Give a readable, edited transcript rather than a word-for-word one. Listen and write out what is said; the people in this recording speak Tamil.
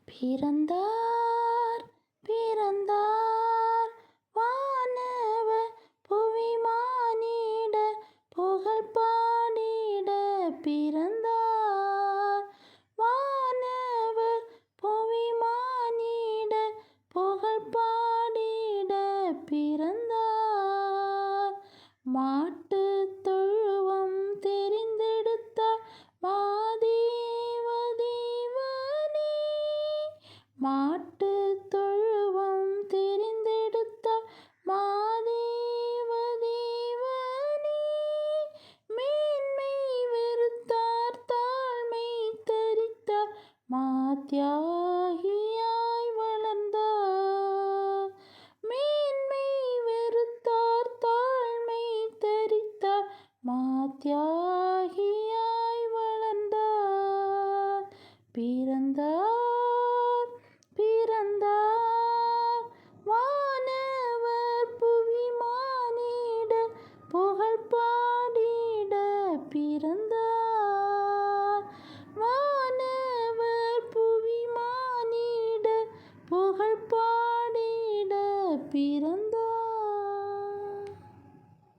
பிறந்தார் பிறந்தார் வானவர் புவிமானிட புகழ் பாடிட பிறந்தார். வானவர் புவிமானிட புகழ் பாடிட பிறந்தார். மாட்டுத் தொழுவம் தெரிந்தெடுத்தார் மாதேவதேவனே. மாட்டுத் தொழுவம் தெரிந்தெடுத்தார் மாதேவதேவனே. மேன்மை வெறுத்தார் தாழ்மை தரித்தார் மாத்தியாகியாய் வளர்ந்தார். மேன்மை வெறுத்தார் தாழ்மை தரித்தார் மாத்தியாகியாய் வளர்ந்தார். பிறந்தார் பிறந்தார் வானவர் புவிமானிட புகழ் பாடிட பிறந்தார். வானவர் புவிமானிட புகழ் பாடிட பிறந்தார்.